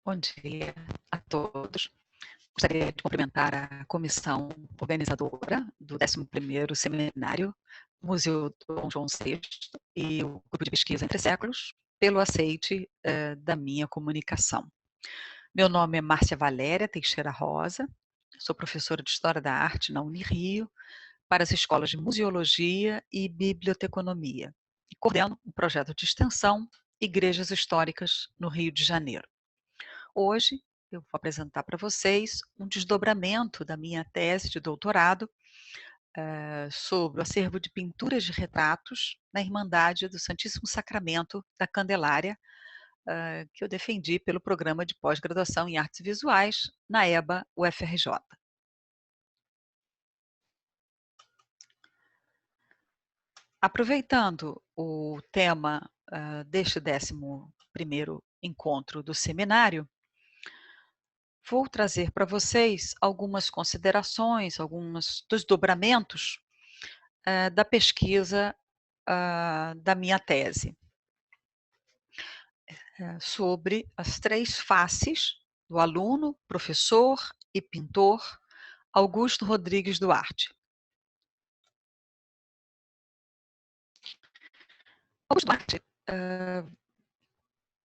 Bom dia a todos. Gostaria de cumprimentar a comissão organizadora do 11º Seminário Museu Dom João VI e o Grupo de Pesquisa Entre Séculos pelo aceite da minha comunicação. Meu nome é Márcia Valéria Teixeira Rosa, sou professora de História da Arte na Unirio para as escolas de Museologia e Biblioteconomia e coordeno um projeto de extensão Igrejas Históricas no Rio de Janeiro. Hoje eu vou apresentar para vocês um desdobramento da minha tese de doutorado sobre o acervo de pinturas de retratos na Irmandade do Santíssimo Sacramento da Candelária, que eu defendi pelo programa de pós-graduação em Artes Visuais na EBA UFRJ. Aproveitando o tema deste 11º encontro do seminário, vou trazer para vocês algumas considerações, alguns desdobramentos da pesquisa da minha tese, sobre as 3 faces do aluno, professor e pintor Augusto Rodrigues Duarte. Augusto Duarte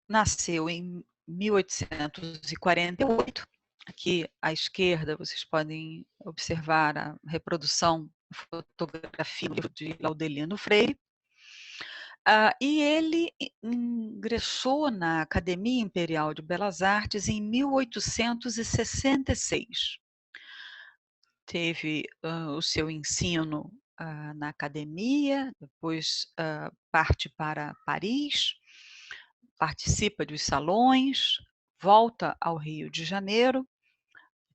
nasceu em 1848. Aqui à esquerda vocês podem observar a reprodução, a fotografia do livro de Laudelino Freire. E ele ingressou na Academia Imperial de Belas Artes em 1866. Teve o seu ensino na academia, depois parte para Paris, participa dos salões, volta ao Rio de Janeiro,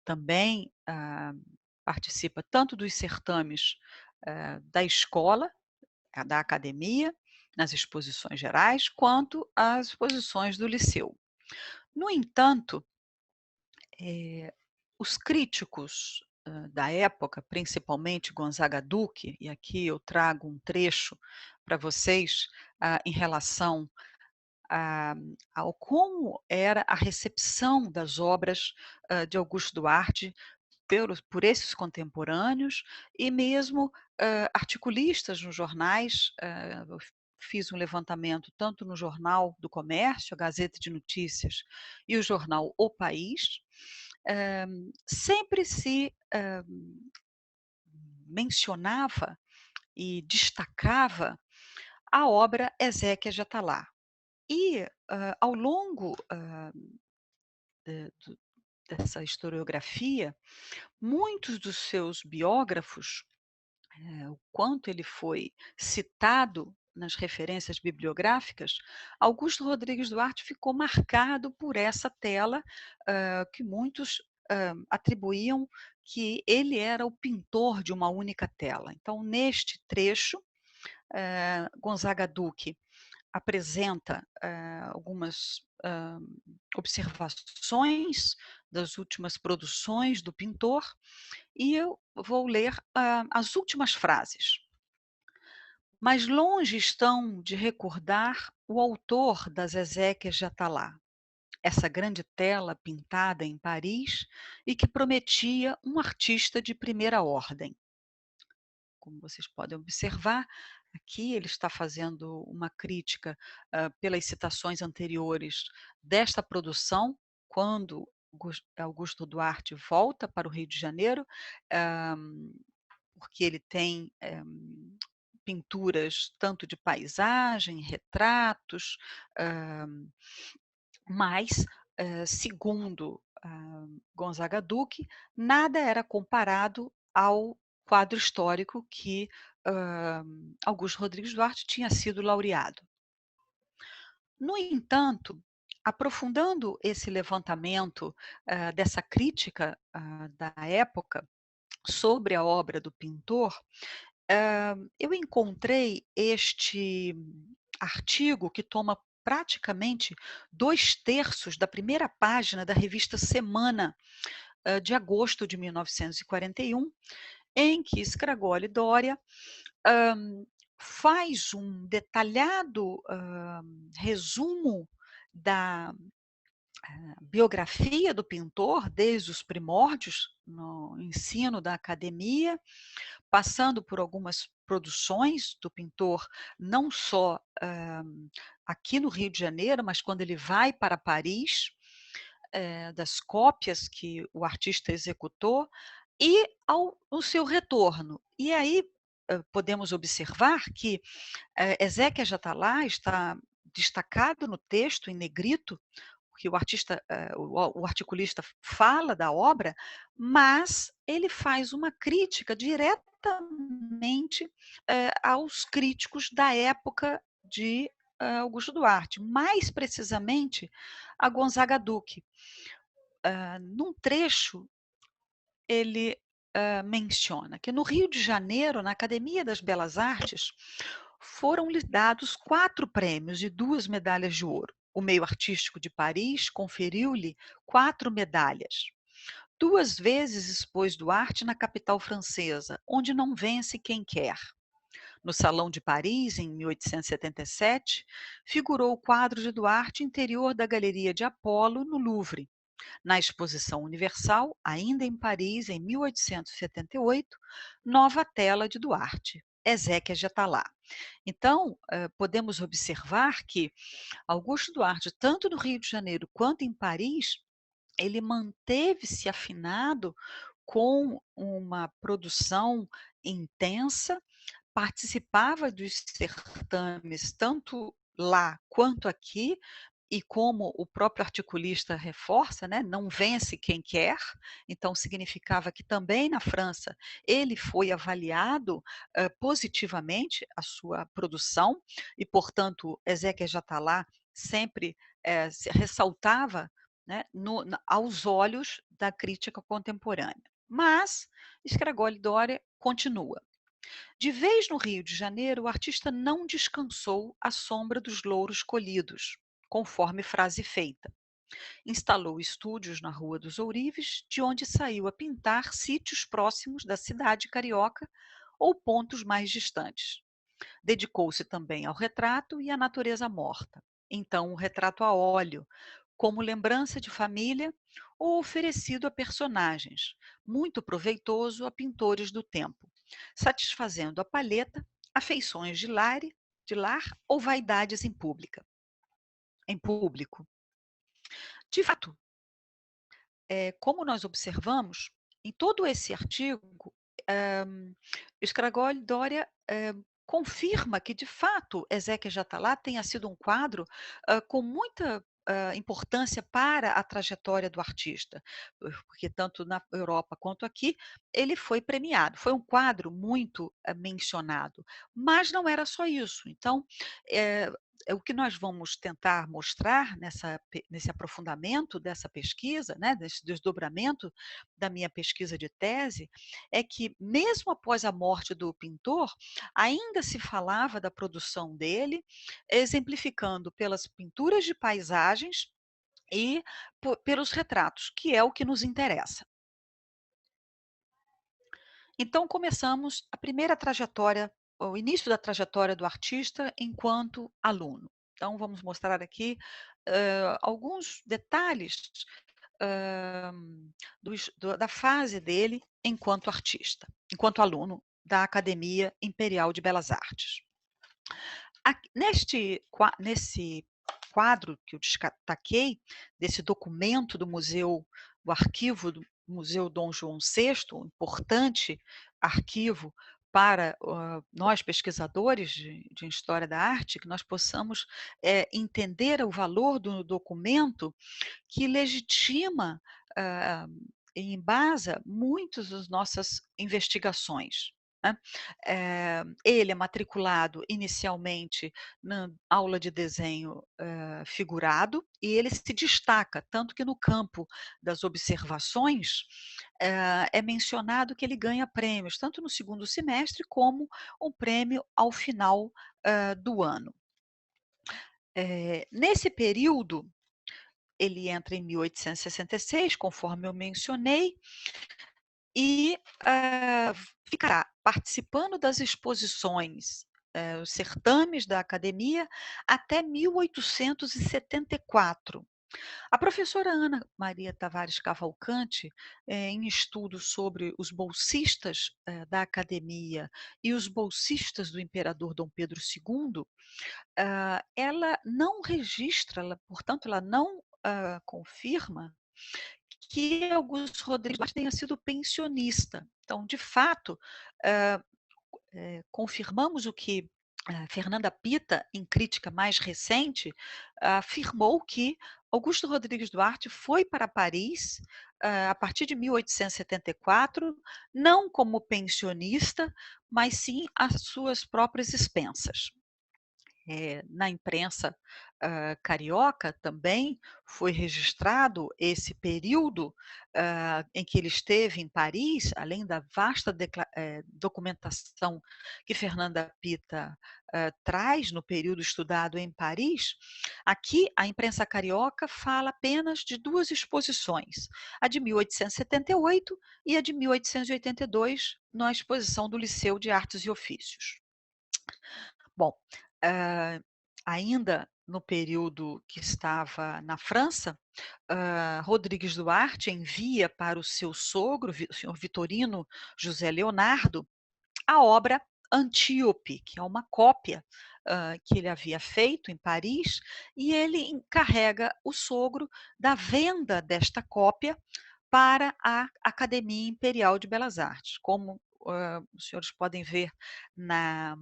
também participa tanto dos certames da escola, da academia, nas exposições gerais, quanto às exposições do liceu. No entanto, os críticos da época, principalmente Gonzaga Duque, e aqui eu trago um trecho para vocês em relação ao como era a recepção das obras de Augusto Duarte por esses contemporâneos e mesmo articulistas nos jornais. Eu fiz um levantamento tanto no Jornal do Comércio, a Gazeta de Notícias, e o jornal O País. Sempre se mencionava e destacava a obra Ezequias de Atalá. E ao longo dessa historiografia, muitos dos seus biógrafos, o quanto ele foi citado nas referências bibliográficas, Augusto Rodrigues Duarte ficou marcado por essa tela que muitos atribuíam que ele era o pintor de uma única tela. Então, neste trecho, Gonzaga Duque apresenta algumas observações das últimas produções do pintor, e eu vou ler as últimas frases. Mas longe estão de recordar o autor das Ezequias de Atalá, essa grande tela pintada em Paris e que prometia um artista de primeira ordem. Como vocês podem observar, aqui ele está fazendo uma crítica pelas citações anteriores desta produção, quando Augusto Duarte volta para o Rio de Janeiro, porque ele tem pinturas tanto de paisagem, retratos, mas, segundo Gonzaga Duque, nada era comparado ao quadro histórico que Augusto Rodrigues Duarte tinha sido laureado. No entanto, aprofundando esse levantamento dessa crítica da época sobre a obra do pintor, eu encontrei este artigo que toma praticamente 2/3 da primeira página da revista Semana, de agosto de 1941, em que Skragoli Doria faz um detalhado resumo da biografia do pintor desde os primórdios, no ensino da academia, passando por algumas produções do pintor, não só, aqui no Rio de Janeiro, mas quando ele vai para Paris, das cópias que o artista executou, e ao o seu retorno. E aí, podemos observar que, Ezequiel Attalá está destacado no texto em negrito, porque o artista, o articulista fala da obra, mas ele faz uma crítica diretamente, aos críticos da época de, Augusto Duarte, mais precisamente a Gonzaga Duque. Num trecho, ele, menciona que no Rio de Janeiro, na Academia das Belas Artes, foram lhe dados 4 prêmios e 2 medalhas de ouro. O meio artístico de Paris conferiu-lhe 4 medalhas. 2 vezes expôs Duarte na capital francesa, onde não vence quem quer. No Salão de Paris, em 1877, figurou o quadro de Duarte interior da Galeria de Apolo, no Louvre. Na Exposição Universal, ainda em Paris, em 1878, nova tela de Duarte, Ezequias de Attalá. Então, podemos observar que Augusto Duarte, tanto no Rio de Janeiro quanto em Paris, ele manteve-se afinado com uma produção intensa, participava dos certames tanto lá quanto aqui, e como o próprio articulista reforça, né, não vence quem quer, então significava que também na França ele foi avaliado, positivamente a sua produção e, portanto, Ezequiel Attalá sempre, se ressaltava, né, aos olhos da crítica contemporânea. Mas Scrigoli Doria continua. De vez no Rio de Janeiro, o artista não descansou à sombra dos louros colhidos, conforme frase feita. Instalou estúdios na Rua dos Ourives, de onde saiu a pintar sítios próximos da cidade carioca ou pontos mais distantes. Dedicou-se também ao retrato e à natureza morta. Então, o retrato a óleo, como lembrança de família ou oferecido a personagens, muito proveitoso a pintores do tempo, satisfazendo a palheta, afeições de lar ou vaidades em público. De fato, como nós observamos, em todo esse artigo, Scrigoli Doria confirma que, de fato, Ezequiel de Attalá tenha sido um quadro com muita importância para a trajetória do artista, porque tanto na Europa quanto aqui ele foi premiado. Foi um quadro muito mencionado, mas não era só isso. Então, eh, o que nós vamos tentar mostrar nesse aprofundamento dessa pesquisa, né, desse desdobramento da minha pesquisa de tese, é que mesmo após a morte do pintor, ainda se falava da produção dele, exemplificando pelas pinturas de paisagens e pelos retratos, que é o que nos interessa. Então começamos a primeira trajetória, o início da trajetória do artista enquanto aluno. Então vamos mostrar aqui, alguns detalhes, hã, da fase dele enquanto artista, enquanto aluno da Academia Imperial de Belas Artes. Nesse quadro que eu destaquei, desse documento do arquivo do Museu Dom João VI, um importante arquivo para, nós pesquisadores de história da arte, que nós possamos, entender o valor do documento que legitima, hã, e embasa muitas das nossas investigações, né. Ele é matriculado inicialmente na aula de desenho, figurado, e ele se destaca, tanto que no campo das observações, é mencionado que ele ganha prêmios, tanto no segundo semestre como um prêmio ao final, do ano. Nesse período ele entra em 1866, conforme eu mencionei, e, ficará participando das exposições, os certames da academia até 1874. A professora Ana Maria Tavares Cavalcante, em estudos sobre os bolsistas, da academia e os bolsistas do imperador Dom Pedro II, ela não registra, portanto, ela não, confirma que Augusto Rodrigues tenha sido pensionista. Então, de fato, hã, confirmamos o que Fernanda Pita, em crítica mais recente, afirmou que Augusto Rodrigues Duarte foi para Paris, a partir de 1874, não como pensionista, mas sim às suas próprias expensas. Na imprensa, carioca também foi registrado esse período, em que ele esteve em Paris, além da vasta documentação que Fernanda Pita, traz no período estudado em Paris. Aqui a imprensa carioca fala apenas de 2 exposições, a de 1878 e a de 1882, na exposição do Liceu de Artes e Ofícios. Bom, hã, ainda no período que estava na França, Rodrigues Duarte envia para o seu sogro, o senhor Vitorino José Leonardo, a obra Antíope, que é uma cópia, que ele havia feito em Paris, e ele encarrega o sogro da venda desta cópia para a Academia Imperial de Belas Artes. Como, os senhores podem ver na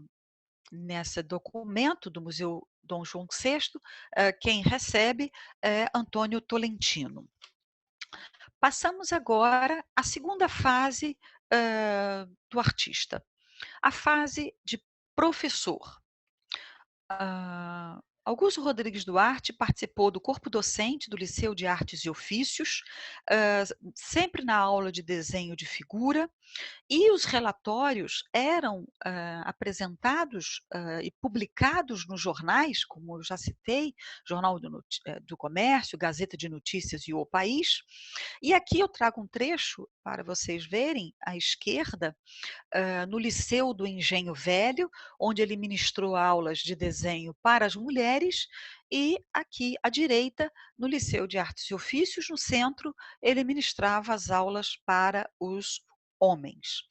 nesse documento do Museu Dom João VI, quem recebe é Antônio Tolentino. Passamos agora à segunda fase, do artista, a fase de professor. Augusto Rodrigues Duarte participou do corpo docente do Liceu de Artes e Ofícios, hã, sempre na aula de desenho de figura, e os relatórios eram, apresentados, e publicados nos jornais, como eu já citei, Jornal do Comércio, Gazeta de Notícias e O País. E aqui eu trago um trecho para vocês verem, à esquerda, no Liceu do Engenho Velho, onde ele ministrou aulas de desenho para as mulheres, e aqui à direita, no Liceu de Artes e Ofícios, no centro, ele ministrava as aulas para os homens.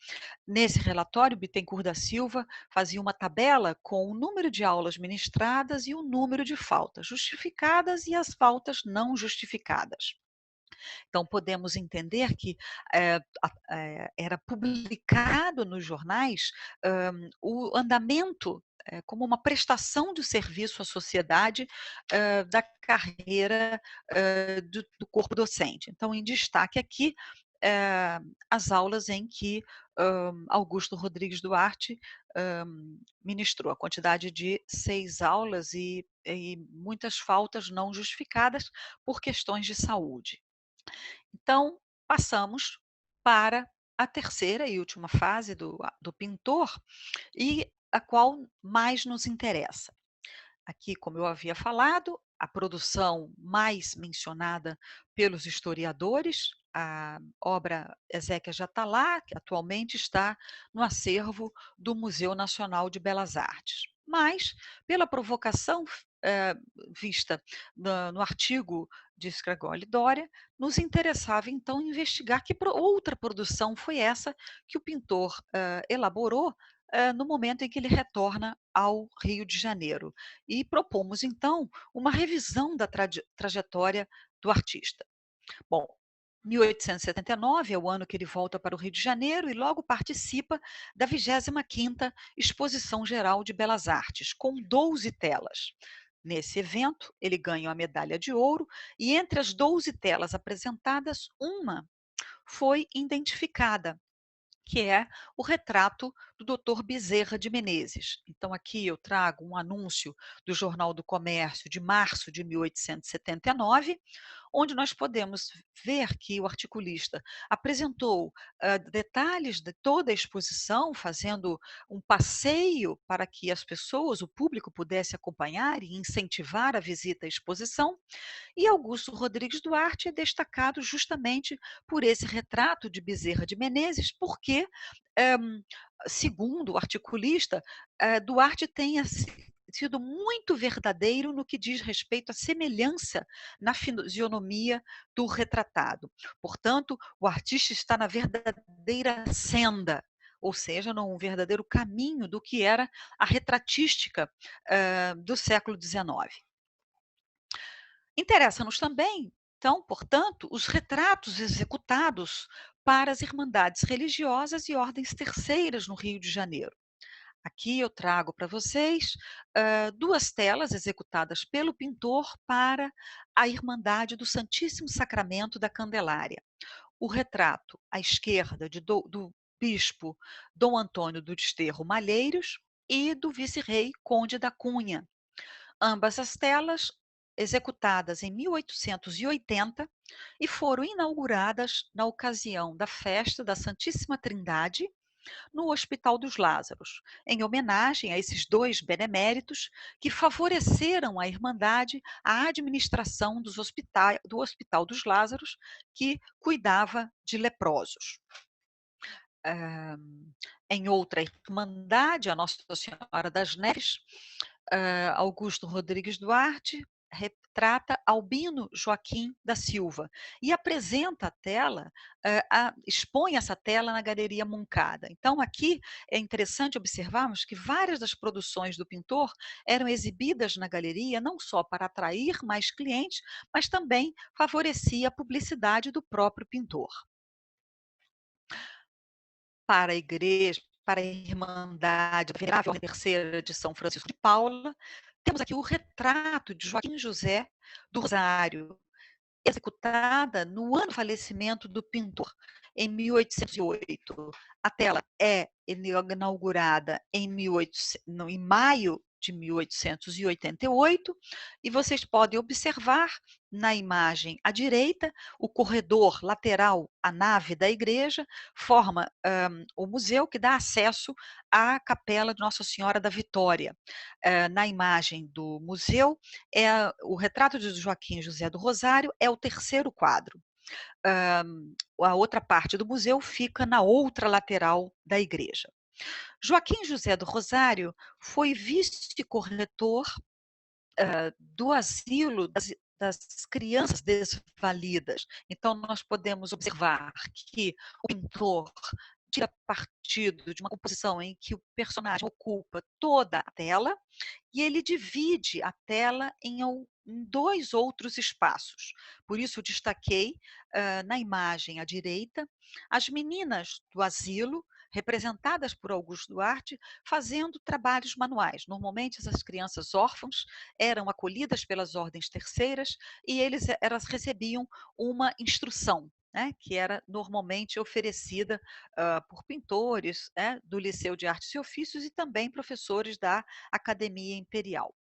Nesse relatório, Bittencourt da Silva fazia uma tabela com o número de aulas ministradas e o número de faltas justificadas e as faltas não justificadas. Então, podemos entender que era publicado nos jornais, o andamento, como uma prestação de serviço à sociedade, da carreira, do corpo docente. Então, em destaque aqui, as aulas em que, Augusto Rodrigues Duarte, hã, ministrou a quantidade de 6 aulas e muitas faltas não justificadas por questões de saúde. Então, passamos para a terceira e última fase do pintor, e a qual mais nos interessa. Aqui, como eu havia falado, a produção mais mencionada pelos historiadores, a obra Ezequias de Atalá, que atualmente está no acervo do Museu Nacional de Belas Artes. Mas, pela provocação vista no artigo de Scrigoli Doria, nos interessava então investigar que outra produção foi essa que o pintor elaborou no momento em que ele retorna ao Rio de Janeiro. E propomos, então, uma revisão da trajetória do artista. Bom, 1879 é o ano que ele volta para o Rio de Janeiro e logo participa da 25ª Exposição Geral de Belas Artes, com 12 telas. Nesse evento, ele ganha a medalha de ouro e entre as 12 telas apresentadas, uma foi identificada, que é o retrato do Dr. Bezerra de Menezes. Então aqui eu trago um anúncio do Jornal do Comércio de março de 1879, onde nós podemos ver que o articulista apresentou detalhes de toda a exposição, fazendo um passeio para que as pessoas, o público, pudesse acompanhar e incentivar a visita à exposição, e Augusto Rodrigues Duarte é destacado justamente por esse retrato de Bezerra de Menezes, porque, segundo o articulista, Duarte sido muito verdadeiro no que diz respeito à semelhança na fisionomia do retratado. Portanto, o artista está na verdadeira senda, ou seja, num verdadeiro caminho do que era a retratística, do século XIX. Interessa-nos também, então, portanto, os retratos executados para as irmandades religiosas e ordens terceiras no Rio de Janeiro. Aqui eu trago para vocês, 2 telas executadas pelo pintor para a Irmandade do Santíssimo Sacramento da Candelária. O retrato à esquerda do bispo Dom Antônio do Desterro Malheiros e do vice-rei Conde da Cunha. Ambas as telas executadas em 1880 e foram inauguradas na ocasião da festa da Santíssima Trindade no Hospital dos Lázaros, em homenagem a esses 2 beneméritos que favoreceram a Irmandade a administração do Hospital dos Lázaros, que cuidava de leprosos. Ah, Em outra irmandade, a Nossa Senhora das Neves, Augusto Rodrigues Duarte retrata Albino Joaquim da Silva e apresenta a tela, expõe essa tela na Galeria Moncada. Então, aqui é interessante observarmos que várias das produções do pintor eram exibidas na galeria não só para atrair mais clientes, mas também favorecia a publicidade do próprio pintor. Para a igreja, para a Irmandade Venerável Terceira de São Francisco de Paula, temos aqui o retrato de Joaquim José do Rosário, executada no ano do falecimento do pintor, em 1808. A tela é inaugurada em maio de 1888, e vocês podem observar na imagem à direita, o corredor lateral à nave da igreja forma o museu que dá acesso à capela de Nossa Senhora da Vitória. Na imagem do museu, o retrato de Joaquim José do Rosário é o terceiro quadro. A outra parte do museu fica na outra lateral da igreja. Joaquim José do Rosário foi vice-corretor do asilo das crianças desvalidas. Então, nós podemos observar que o pintor tira partido de uma composição em que o personagem ocupa toda a tela e ele divide a tela em 2 outros espaços. Por isso, eu destaquei na imagem à direita as meninas do asilo, representadas por Augusto Duarte, fazendo trabalhos manuais. Normalmente, essas crianças órfãs eram acolhidas pelas ordens terceiras e elas recebiam uma instrução, né, que era normalmente oferecida por pintores, né, do Liceu de Artes e Ofícios e também professores da Academia Imperial.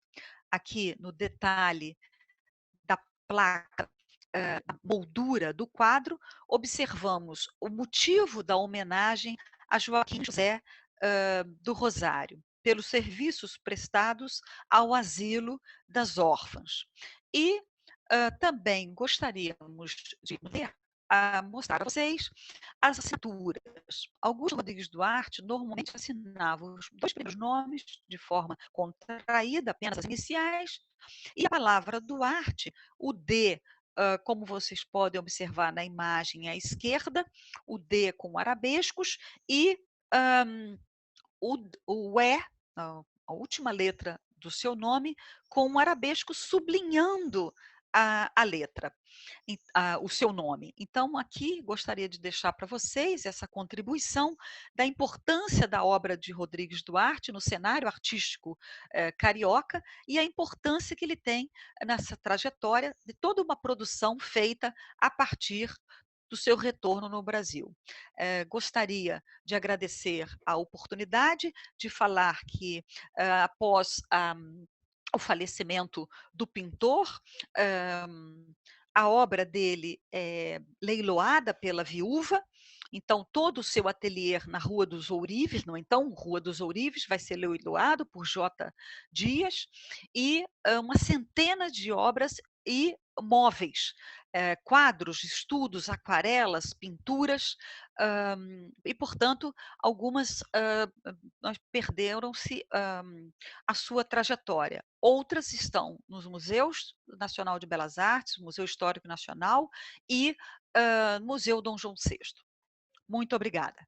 Aqui no detalhe da placa, da moldura do quadro, observamos o motivo da homenagem a Joaquim José do Rosário, pelos serviços prestados ao asilo das órfãs. E também gostaríamos de mostrar a vocês as assinaturas. Augusto Rodrigues Duarte normalmente assinava os 2 primeiros nomes de forma contraída, apenas as iniciais, e a palavra Duarte, o D, como vocês podem observar na imagem à esquerda, o D com arabescos e o E, a última letra do seu nome, com um arabesco sublinhando a letra, o seu nome. Então, aqui gostaria de deixar para vocês essa contribuição da importância da obra de Rodrigues Duarte no cenário artístico carioca e a importância que ele tem nessa trajetória de toda uma produção feita a partir do seu retorno no Brasil. Gostaria de agradecer a oportunidade de falar que, após o falecimento do pintor, a obra dele é leiloada pela viúva, então todo o seu ateliê na Rua dos Ourives, não, então Rua dos Ourives vai ser leiloado por J. Dias, e uma centena de obras e móveis quadros, estudos, aquarelas, pinturas, e portanto algumas, nós perderam-se, a sua trajetória. Outras estão nos museus Nacional de Belas Artes, Museu Histórico Nacional e, Museu Dom João VI. Muito obrigada.